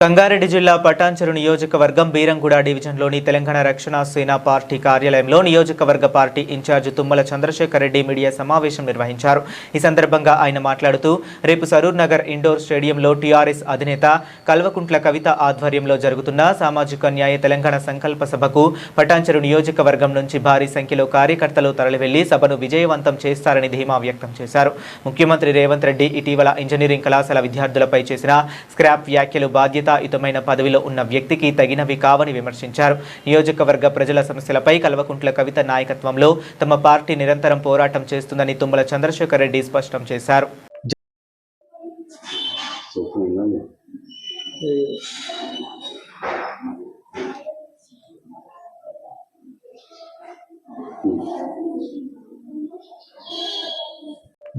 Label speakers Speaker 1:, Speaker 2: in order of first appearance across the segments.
Speaker 1: సంగారెడ్డి జిల్లా పటాన్చెరు నియోజకవర్గం బీరంగూడ డివిజన్లోని తెలంగాణ రక్షణ సేన పార్టీ కార్యాలయంలో నియోజకవర్గ party incharge Tummala Chandrashekar Reddy media సమావేశం నిర్వహించారు. ఈ సందర్భంగా ఆయన మాట్లాడుతూ రేపు సరూర్ నగర్ ఇండోర్ స్టేడియంలో టీఆర్ఎస్ అధినేత కల్వకుంట్ల కవిత ఆధ్వర్యంలో జరుగుతున్న సామాజిక న్యాయ తెలంగాణ సంకల్ప సభకు పటాన్చెరు నియోజకవర్గం నుంచి భారీ సంఖ్యలో కార్యకర్తలు తరలివెళ్లి సభను విజయవంతం చేస్తారని ధీమా వ్యక్తం చేశారు. ముఖ్యమంత్రి రేవంత్ రెడ్డి ఇటీవల ఇంజనీరింగ్ కళాశాల విద్యార్థులపై చేసిన స్క్రాప్ వ్యాఖ్యలు బాధ్యతాయుతమైన పదవిలో ఉన్న వ్యక్తికి తగినవి కావని విమర్శించారు. నియోజకవర్గ ప్రజల సమస్యలపై కల్వకుంట్ల కవిత నాయకత్వంలో తమ పార్టీ నిరంతరం పోరాటం చేస్తుందని తుమ్మల చంద్రశేఖర్ రెడ్డి స్పష్టం చేశారు.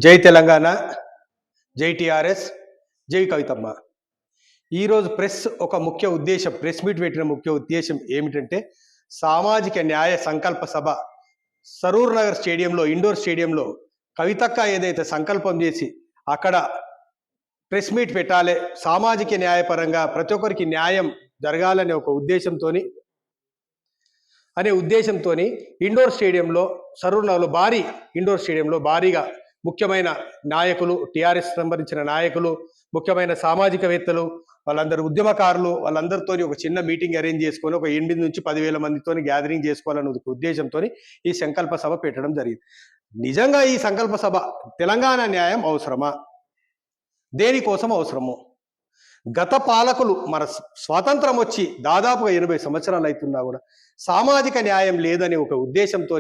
Speaker 2: జై తెలంగాణ, జై టీఆర్ఎస్, జై కవితమ్మ. ఈరోజు ప్రెస్ మీట్ పెట్టిన ముఖ్య ఉద్దేశం ఏమిటంటే సామాజిక న్యాయ సంకల్ప సభ సరూర్ నగర్ స్టేడియంలో, ఇండోర్ స్టేడియంలో కవితక్క ఏదైతే సంకల్పం చేసి అక్కడ ప్రెస్ మీట్ పెట్టాలి, సామాజిక న్యాయపరంగా ప్రతి ఒక్కరికి న్యాయం జరగాలనే ఒక ఉద్దేశంతో ఇండోర్ స్టేడియంలో, సరూర్ నగర్లో ఇండోర్ స్టేడియంలో భారీగా ముఖ్యమైన నాయకులు, టీఆర్ఎస్ సంబంధించిన నాయకులు, ముఖ్యమైన సామాజికవేత్తలు, వాళ్ళందరూ ఉద్యమకారులు, వాళ్ళందరితో ఒక చిన్న మీటింగ్ అరేంజ్ చేసుకొని ఒక 8 నుంచి 10,000 మందితో గ్యాదరింగ్ చేసుకోవాలనే ఉద్దేశంతో ఈ సంకల్ప సభ పెట్టడం జరిగింది. నిజంగా ఈ సంకల్ప సభ తెలంగాణ న్యాయం అవసరమా? దేనికోసం అవసరము? గత పాలకులు మన స్వాతంత్రం వచ్చి దాదాపుగా 80 సంవత్సరాలు అవుతున్నా కూడా సామాజిక న్యాయం లేదనే ఒక ఉద్దేశంతో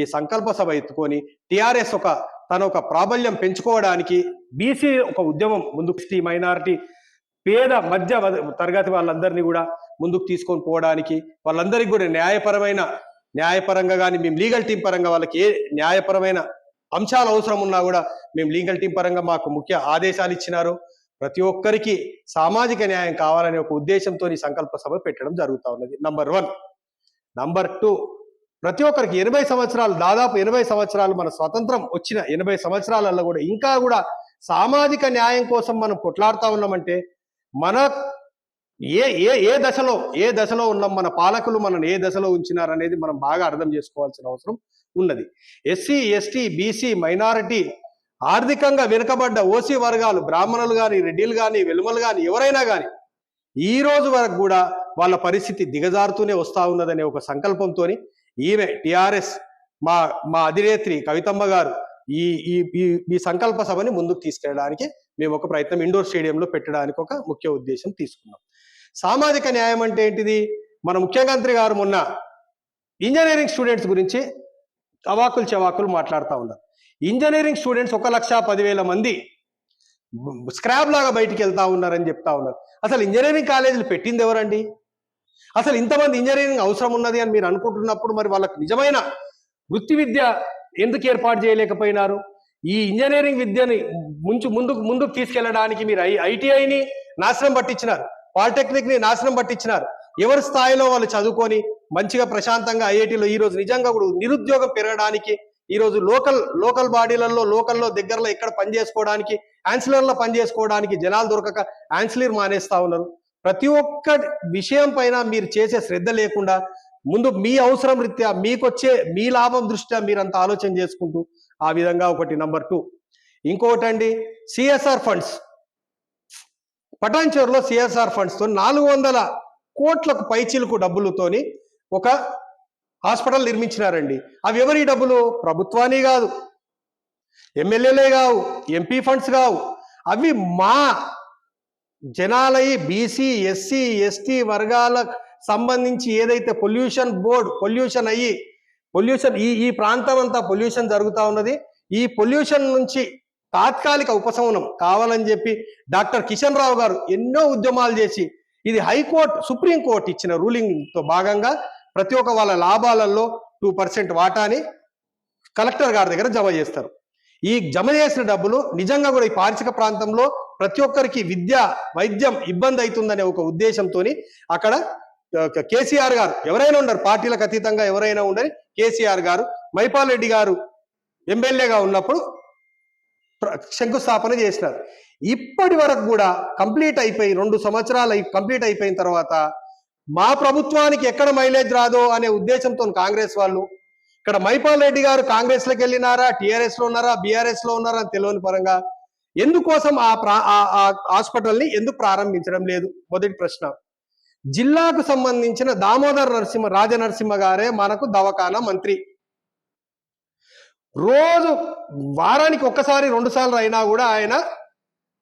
Speaker 2: ఈ సంకల్ప సభ ఎత్తుకొని టీఆర్ఎస్ తన ప్రాబల్యం పెంచుకోవడానికి బీసీ ఒక ఉద్యమం ముందుకు, మైనారిటీ, పేద మధ్య తరగతి వాళ్ళందరినీ కూడా ముందుకు తీసుకొని పోవడానికి, వాళ్ళందరికీ కూడా న్యాయపరంగా కానీ మేము లీగల్ టీం పరంగా వాళ్ళకి ఏ న్యాయపరమైన అంశాలు అవసరం ఉన్నా కూడా మేము లీగల్ టీం పరంగా మాకు ముఖ్య ఆదేశాలు ఇచ్చినారు. ప్రతి ఒక్కరికి సామాజిక న్యాయం కావాలనే ఒక ఉద్దేశంతో ఈ సంకల్ప సభ పెట్టడం జరుగుతూ ఉన్నది. నంబర్ 1. నంబర్ 2, ప్రతి ఒక్కరికి 80 సంవత్సరాలు, దాదాపు 80 సంవత్సరాలు మన స్వతంత్రం వచ్చిన 80 సంవత్సరాలలో కూడా ఇంకా కూడా సామాజిక న్యాయం కోసం మనం కొట్లాడుతూ ఉన్నామంటే మన ఏ దశలో ఉన్నాం, మన పాలకులు మనల్ని ఏ దశలో ఉంచినారనేది మనం బాగా అర్థం చేసుకోవాల్సిన అవసరం ఉన్నది. ఎస్సీ, ఎస్టీ, బీసీ, మైనారిటీ, ఆర్థికంగా వెనుకబడ్డ ఓసీ వర్గాలు, బ్రాహ్మణులు కానీ, రెడ్డిలు కానీ, వెలుమలు కానీ, ఎవరైనా కానీ ఈ రోజు వరకు కూడా వాళ్ళ పరిస్థితి దిగజారుతూనే వస్తూ ఉన్నదనే ఒక సంకల్పంతో ఈమె టీఆర్ఎస్ మా అధినేత్రి కవితమ్మ గారు ఈ సంకల్ప సభని ముందుకు తీసుకెళ్ళడానికి మేము ఒక ప్రయత్నం ఇండోర్ స్టేడియంలో పెట్టడానికి ఒక ముఖ్య ఉద్దేశం తీసుకున్నాం. సామాజిక న్యాయం అంటే ఏంటిది? మన ముఖ్యమంత్రి గారు మొన్న ఇంజనీరింగ్ స్టూడెంట్స్ గురించి అవాకులు చెవాకులు మాట్లాడుతూ ఉన్నారు. ఇంజనీరింగ్ స్టూడెంట్స్ 1,10,000 మంది స్క్రాప్ లాగా బయటికి వెళ్తా ఉన్నారని చెప్తా ఉన్నారు. అసలు ఇంజనీరింగ్ కాలేజీలు పెట్టింది ఎవరండి? అసలు ఇంతమంది ఇంజనీరింగ్ అవసరం ఉన్నది అని మీరు అనుకుంటున్నప్పుడు మరి వాళ్ళకి నిజమైన వృత్తి విద్య ఎందుకు ఏర్పాటు చేయలేకపోయినారు? ఈ ఇంజనీరింగ్ విద్యని ముందుకు తీసుకెళ్లడానికి మీరు ఐటీఐని నాశనం పట్టించినారు, పాలిటెక్నిక్ని నాశనం పట్టించినారు. ఎవరి స్థాయిలో వాళ్ళు చదువుకొని మంచిగా ప్రశాంతంగా ఐఐటీలో ఈరోజు నిజంగా కూడా నిరుద్యోగం పెరగడానికి, ఈరోజు లోకల్ బాడీలలో, లోకల్లో దగ్గరలో ఎక్కడ పనిచేసుకోవడానికి, యాన్సిలర్లో పనిచేసుకోవడానికి జనాలు దొరకక యాన్సిలర్ మానేస్తా ఉన్నారు. ప్రతి ఒక్క విషయం పైన మీరు చేసే శ్రద్ధ లేకుండా ముందు మీ అవసరం రీత్యా మీ లాభం దృష్ట్యా మీరంతా ఆలోచన చేసుకుంటూ ఆ విధంగా ఒకటి. నంబర్ 2, ఇంకొకటి అండి, సిఎస్ఆర్ ఫండ్స్. పటాన్చెరులో సిఎస్ఆర్ ఫండ్స్తో 400 కోట్లకు పైచీలకు డబ్బులతోని ఒక హాస్పిటల్ నిర్మించినారండి. అవి ఎవరి డబ్బులు? ప్రభుత్వాన్ని కాదు, ఎమ్మెల్యేలే కావు, ఎంపీ ఫండ్స్ కావు, అవి మా జనాలయి బీసీ, ఎస్సీ, ఎస్టీ వర్గాల సంబంధించి ఏదైతే పొల్యూషన్ ఈ ప్రాంతం అంతా పొల్యూషన్ జరుగుతూ ఉన్నది. ఈ పొల్యూషన్ నుంచి తాత్కాలిక ఉపశమనం కావాలని చెప్పి డాక్టర్ కిషన్ రావు గారు ఎన్నో ఉద్యమాలు చేసి ఇది సుప్రీంకోర్టు ఇచ్చిన రూలింగ్తో భాగంగా ప్రతి ఒక్క వాళ్ళ లాభాలలో 2% వాటాని కలెక్టర్ గారి దగ్గర జమ చేస్తారు. ఈ జమ చేసిన డబ్బులు నిజంగా కూడా ఈ పారిశ్రామిక ప్రాంతంలో ప్రతి ఒక్కరికి విద్య, వైద్యం ఇబ్బంది అవుతుందనే ఒక ఉద్దేశంతో అక్కడ కేసీఆర్ గారు, ఎవరైనా ఉండరు, పార్టీలకు అతీతంగా ఎవరైనా ఉండని, కేసీఆర్ గారు, మైపాల్ రెడ్డి గారు ఎమ్మెల్యేగా ఉన్నప్పుడు శంకుస్థాపన చేసినారు. ఇప్పటి వరకు కూడా కంప్లీట్ అయిపోయి 2 సంవత్సరాలు కంప్లీట్ అయిపోయిన తర్వాత మా ప్రభుత్వానికి ఎక్కడ మైలేజ్ రాదో అనే ఉద్దేశంతో కాంగ్రెస్ వాళ్ళు ఇక్కడ మైపాల్ రెడ్డి గారు కాంగ్రెస్లోకి వెళ్ళినారా, టీఆర్ఎస్ లో ఉన్నారా, బీఆర్ఎస్ లో ఉన్నారా అని తెలియని పరంగా ఎందుకోసం ఆ హాస్పిటల్ని ఎందుకు ప్రారంభించడం లేదు? మొదటి ప్రశ్న. జిల్లాకు సంబంధించిన దామోదర్ రాజనరసింహ గారే మనకు దవాఖానా మంత్రి. రోజు వారానికి ఒక్కసారి 2 సార్లు అయినా కూడా ఆయన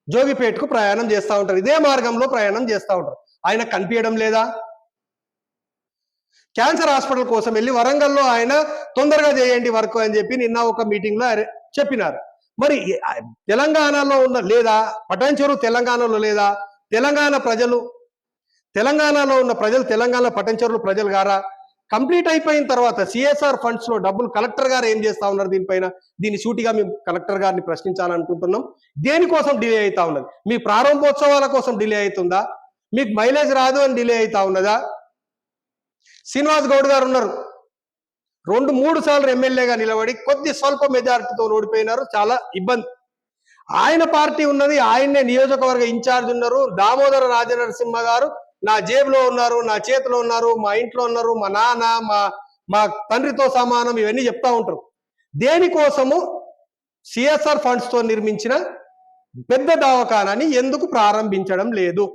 Speaker 2: జోగిపేటకు ప్రయాణం చేస్తూ ఉంటారు. ఇదే మార్గంలో ప్రయాణం చేస్తూ ఉంటారు. ఆయన కనిపించడం లేదా? క్యాన్సర్ హాస్పిటల్ కోసం వెళ్ళి వరంగల్లో ఆయన తొందరగా చేయండి వర్క్ అని చెప్పి నిన్న ఒక మీటింగ్ లో చెప్పినారు. మరి తెలంగాణలో ఉన్న లేదా? పటాన్చెరు తెలంగాణలో లేదా? తెలంగాణలో ఉన్న ప్రజలు తెలంగాణ పటాన్చెరు ప్రజలు గారా? కంప్లీట్ అయిపోయిన తర్వాత సిఎస్ఆర్ ఫండ్స్ లో డబ్బులు కలెక్టర్ గారు ఏం చేస్తా ఉన్నారు? దీనిపైన దీన్ని సూటిగా మేము కలెక్టర్ గారిని ప్రశ్నించాలనుకుంటున్నాం. దేనికోసం డిలే అవుతా ఉన్నది? మీ ప్రారంభోత్సవాల కోసం డిలే అవుతుందా? మీకు మైలేజ్ రాదు అని డిలే అవుతా ఉన్నదా? శ్రీనివాస్ గౌడ్ గారు ఉన్నారు, 2-3 సార్లు ఎమ్మెల్యేగా నిలబడి కొద్ది స్వల్ప మెజారిటీతో ఓడిపోయినారు. చాలా ఇబ్బంది. ఆయన పార్టీ ఉన్నది, ఆయన్నే నియోజకవర్గ ఇన్ఛార్జ్ ఉన్నారు. దామోదర రాజనరసింహ గారు నా జేబులో ఉన్నారు, నా చేతిలో ఉన్నారు, మా ఇంట్లో ఉన్నారు, మా నాన్న మా తండ్రితో సమానం, ఇవన్నీ చెప్తా ఉంటారు. దేనికోసము సిఎస్ఆర్ ఫండ్స్ తో నిర్మించిన పెద్ద దవాఖానాని ఎందుకు ప్రారంభించడం లేదు?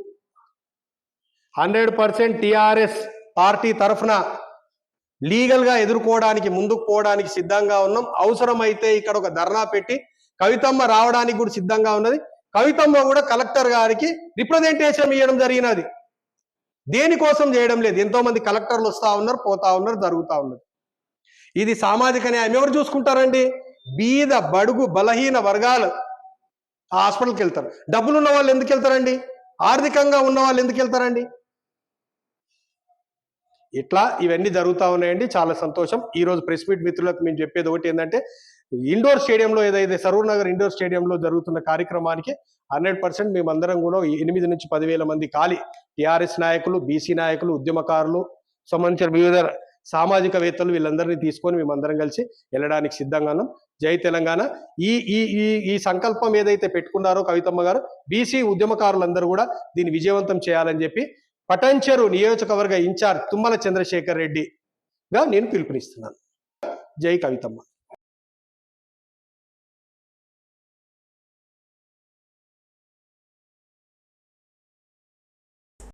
Speaker 2: 100% టిఆర్ఎస్ పార్టీ తరఫున లీగల్ గా ఎదుర్కోవడానికి ముందుకు పోవడానికి సిద్ధంగా ఉన్నాం. అవసరమైతే ఇక్కడ ఒక ధర్నా పెట్టి కవితమ్మ రావడానికి కూడా సిద్ధంగా ఉన్నది. కవితమ్మ కూడా కలెక్టర్ గారికి రిప్రజెంటేషన్ ఇవ్వడం జరిగినది. దేనికోసం చేయడం లేదు? ఎంతో మంది కలెక్టర్లు వస్తా ఉన్నారు, పోతా ఉన్నారు, జరుగుతా ఉన్నది. ఇది సామాజిక న్యాయం ఎవరు చూసుకుంటారండి? బీద బడుగు బలహీన వర్గాలు ఆ హాస్పిటల్కి వెళ్తారు. డబ్బులు ఉన్న వాళ్ళు ఎందుకు వెళ్తారండి? ఆర్థికంగా ఉన్న వాళ్ళు ఎందుకు వెళ్తారండి? ఇట్లా ఇవన్నీ జరుగుతూ ఉన్నాయండి. చాలా సంతోషం. ఈ రోజు ప్రెస్ మీట్ మిత్రులకు మేము చెప్పేది ఒకటి ఏంటంటే, ఇండోర్ స్టేడియంలో ఏదైతే సరూర్ నగర్ ఇండోర్ స్టేడియంలో జరుగుతున్న కార్యక్రమానికి 100% మేమందరం కూడా 8 నుంచి 10,000 మంది ఖాళీ టిఆర్ఎస్ నాయకులు, బీసీ నాయకులు, ఉద్యమకారులు, సంబంధించిన వివిధ సామాజికవేత్తలు వీళ్ళందరినీ తీసుకొని మేమందరం కలిసి వెళ్ళడానికి సిద్ధంగా ఉన్నాం. జై తెలంగాణ. ఈ ఈ ఈ ఈ సంకల్పం ఏదైతే పెట్టుకున్నారో కవితమ్మ గారు, బీసీ ఉద్యమకారులందరూ కూడా దీన్ని విజయవంతం చేయాలని చెప్పి పటాన్చెరు నియోజకవర్గ ఇన్ఛార్జ్ తుమ్మల చంద్రశేఖర్ రెడ్డిగా నేను పిలుపునిస్తున్నాను. జై కవితమ్మ.